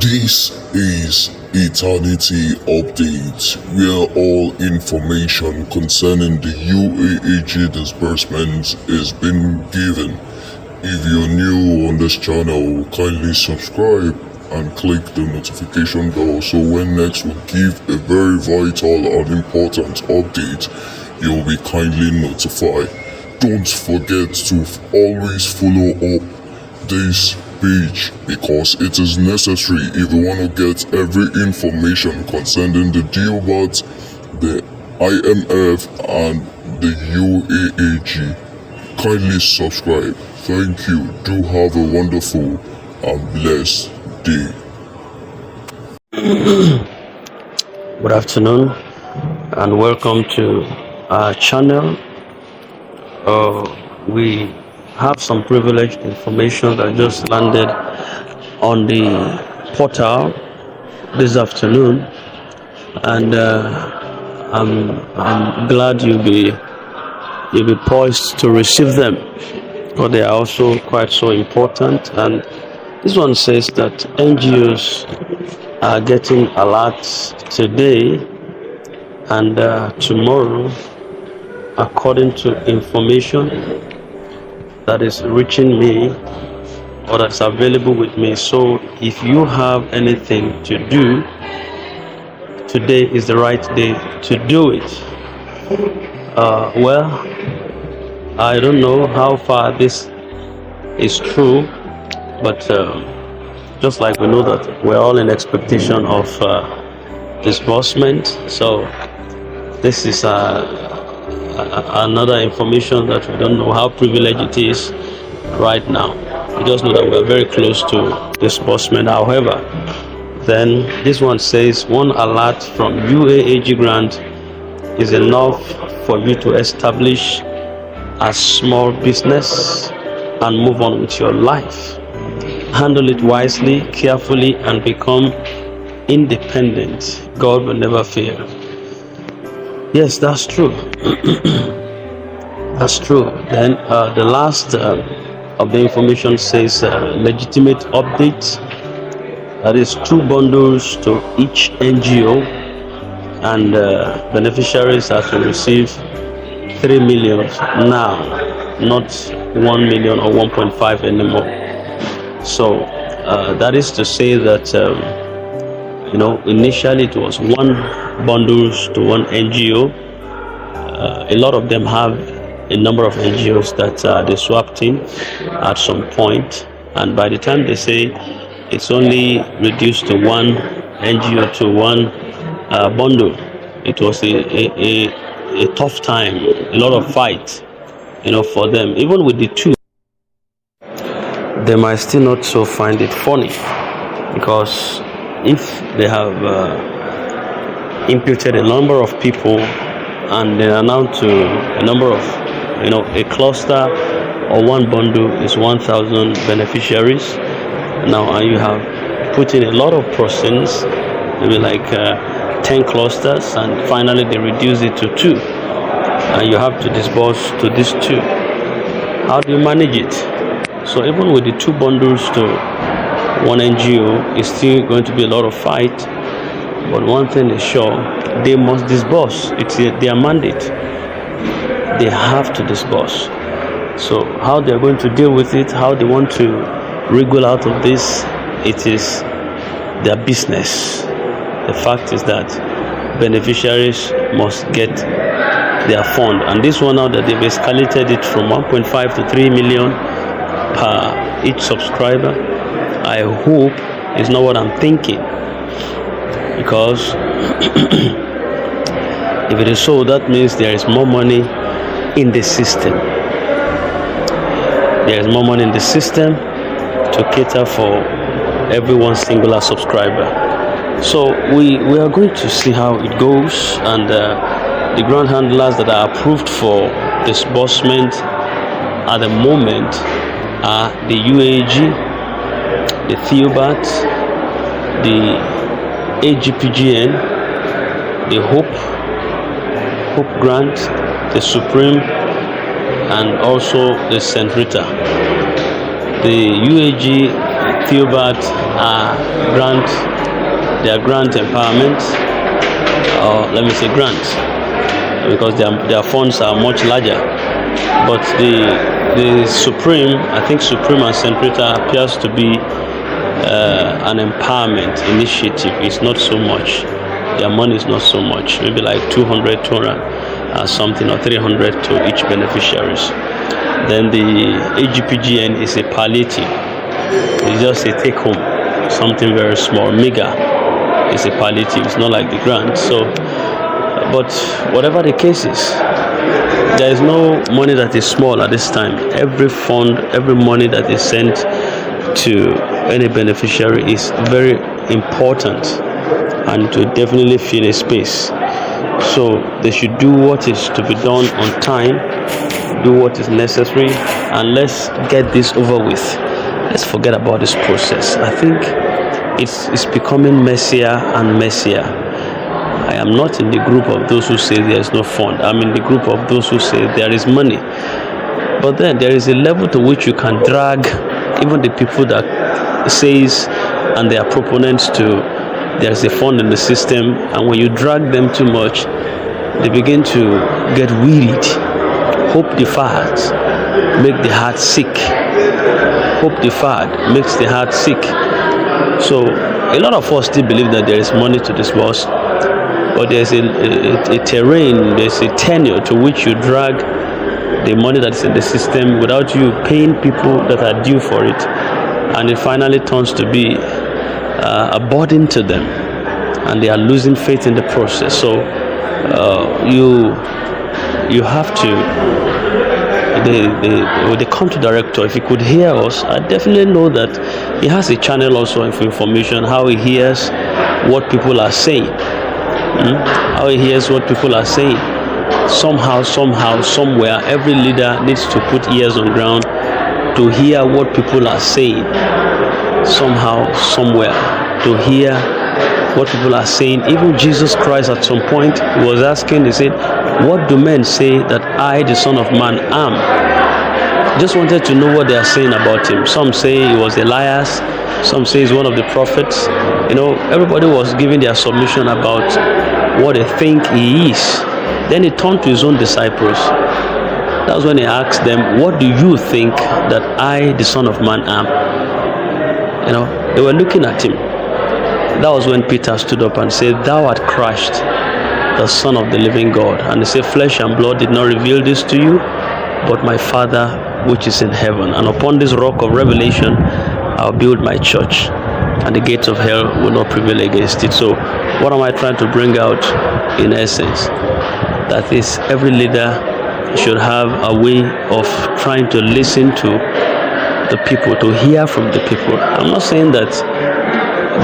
This is Eternity Update, where all information concerning the UAAG disbursement is being given. If you're new on this channel, kindly subscribe and click the notification bell so when next we give a very vital and important update, you'll be kindly notified. Don't forget to always follow up this page because it is necessary if you want to get every information concerning the Theobarth, the IMF and the UAAG. Kindly subscribe. Thank you. Do have a wonderful and blessed day. Good afternoon and welcome to our channel. We have some privileged information that just landed on the portal this afternoon, and I'm glad you'll be poised to receive them, but they are also quite so important. And this one says that NGOs are getting alerts today and tomorrow, according to information that is reaching me or that's available with me. So if you have anything to do, today is the right day to do it. Well, I don't know how far this is true, but just like we know that we're all in expectation of disbursement, so this is another information that we don't know how privileged it is right now. We just know that we're very close to disbursement. However, then this one says one alert from UAAG grant is enough for you to establish a small business and move on with your life. Handle it wisely, carefully, and become independent. God will never fail. Yes, that's true. That's true. Then the last of the information says legitimate update. That is 2 bundles to each NGO, and beneficiaries are to receive 3 million now, not 1 million or 1.5 anymore. So that is to say that initially it was 1 bundles to 1 NGO. A lot of them have a number of NGOs that they swapped in at some point, and by the time they say it's only reduced to 1 NGO to 1 bundle, it was a tough time, a lot of fight, for them. Even with the 2, they might still not so find it funny, because if they have imputed a number of people and they are now to a number of, a cluster or 1 bundle is 1,000 beneficiaries now, and you have put in a lot of persons, maybe like 10 clusters, and finally they reduce it to 2, and you have to disburse to these 2. How do you manage it? So even with the 2 bundles to 1 NGO, it's still going to be a lot of fight. But one thing is sure, they must disburse. It's their mandate. They have to disburse. So how they're going to deal with it, how they want to wriggle out of this, it is their business. The fact is that beneficiaries must get their fund. And this one now that they've escalated it from 1.5 to 3 million per each subscriber, I hope it's not what I'm thinking. Because if it is so, that means there is more money in the system. There is more money in the system to cater for every singular subscriber. So we are going to see how it goes, and the grant handlers that are approved for disbursement at the moment are the UAAG, the Theobarth, the AGPGN, the Hope Grant, the Supreme, and also the St. Rita. The UAAG Theobarth they are grant empowerment, or let me say grants, because their funds are much larger. But the Supreme, I think Supreme and St. Rita appears to be an empowerment initiative. It's not so much. Their money is not so much. Maybe like 200 something, or 300 to each beneficiaries. Then the AGPGN is a palliative. It's just a take home, something very small. Mega is a palliative. It's not like the grant. So, but whatever the case is, there is no money that is small at this time. Every fund, every money that is sent to any beneficiary is very important, and to definitely fill a space. So they should do what is to be done on time, do what is necessary, and let's get this over with. Let's forget about this process. I think it's becoming messier and messier. I am not in the group of those who say there is no fund. I'm in the group of those who say there is money. But then there is a level to which you can drag even the people that says and their proponents to there's a fund in the system, and when you drag them too much, they begin to get wearied. Hope deferred make the heart sick. Hope deferred makes the heart sick. So a lot of us still believe that there is money to disburse, but there's a terrain, there's a tenure to which you drag the money that's in the system without you paying people that are due for it, and it finally turns to be a burden to them, and they are losing faith in the process. So you have to, the country director, if he could hear us, I definitely know that he has a channel also of information, how he hears what people are saying, how he hears what people are saying. Somehow, somewhere, every leader needs to put ears on ground to hear what people are saying. Somehow, somewhere, to hear what people are saying. Even Jesus Christ at some point was asking, he said, what do men say that I, the Son of Man, am? Just wanted to know what they are saying about him. Some say he was Elias, some say he's one of the prophets. You know, everybody was giving their submission about what they think he is. Then he turned to his own disciples. That was when he asked them, what do you think that I, the Son of Man, am? You know, they were looking at him. That was when Peter stood up and said, thou art Christ, the Son of the living God. And he said, flesh and blood did not reveal this to you, but my Father which is in heaven. And upon this rock of revelation, I'll build my church, and the gates of hell will not prevail against it. So what am I trying to bring out in essence? That is, every leader should have a way of trying to listen to the people, to hear from the people. I'm not saying that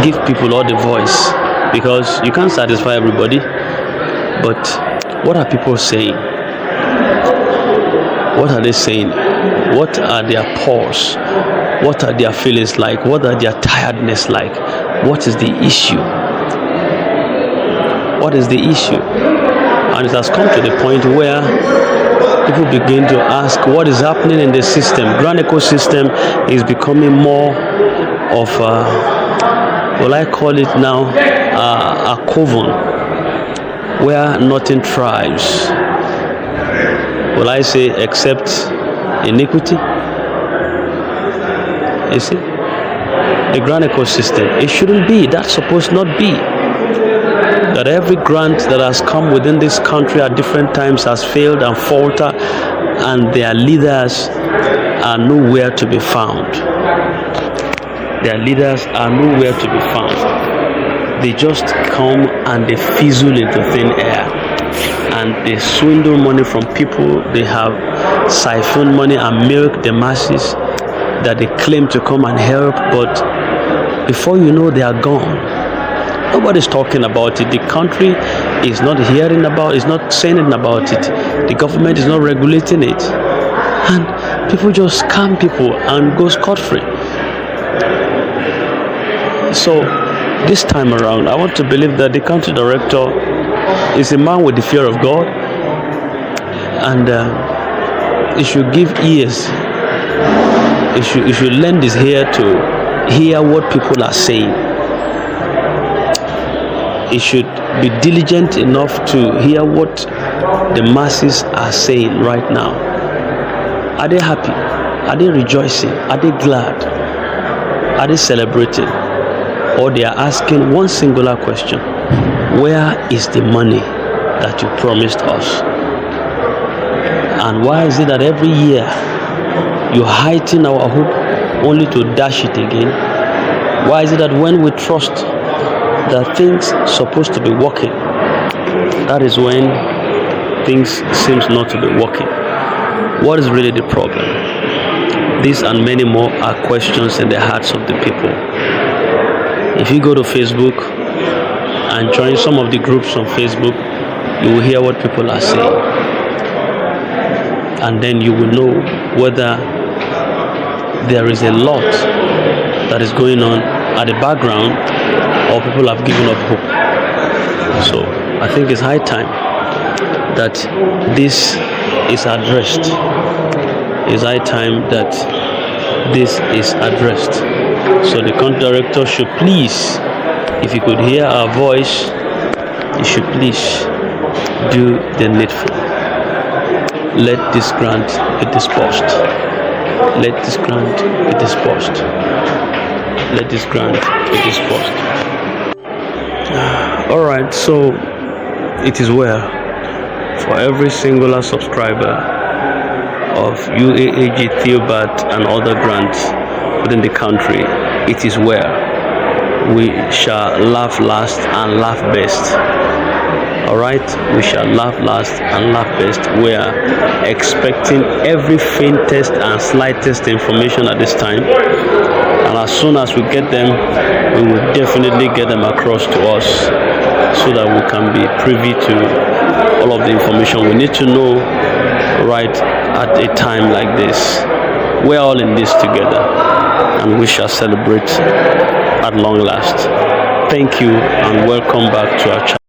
give people all the voice, because you can't satisfy everybody. But what are people saying? What are they saying? What are their pulse? What are their feelings like? What are their tiredness like? What is the issue? What is the issue? And it has come to the point where people begin to ask what is happening in the system. Grant ecosystem is becoming more of well, I call it now a coven where nothing thrives. Will I say except iniquity? You see? The grant ecosystem, it shouldn't be. That's supposed not be. That every grant that has come within this country at different times has failed and faltered, and their leaders are nowhere to be found. Their leaders are nowhere to be found. They just come and they fizzle into thin air, and they swindle money from people. They have siphoned money and milk the masses that they claim to come and help, but before you know, they are gone. Nobody's talking about it. The country is not hearing about it, is not saying about it. The government is not regulating it. And people just scam people and go scot-free. So this time around, I want to believe that the country director is a man with the fear of God, and he should give ears. He should lend his ear to hear what people are saying. He should be diligent enough to hear what the masses are saying right now. Are they happy? Are they rejoicing? Are they glad? Are they celebrating? Or they are asking one singular question: where is the money that you promised us? And why is it that every year you heighten our hope only to dash it again? Why is it that when we trust that things supposed to be working, that is when things seems not to be working? What is really the problem? These and many more are questions in the hearts of the people. If you go to Facebook and join some of the groups on Facebook, you will hear what people are saying, and then you will know whether there is a lot that is going on at the background, or people have given up hope. So I think it's high time that this is addressed. It's high time that this is addressed. So the country director should please, if you could hear our voice, you should please do the needful. Let this grant be disbursed. Let this grant be disbursed. Let this grant be disbursed. Alright, so it is well for every singular subscriber of UAAG, Theobarth and other grants within the country. It is well. We shall laugh last and laugh best. Alright, we shall laugh last and laugh best. We are expecting every faintest and slightest information at this time, and as soon as we get them, we will definitely get them across to us so that we can be privy to all of the information we need to know right at a time like this. We're all in this together, and we shall celebrate at long last. Thank you and welcome back to our channel.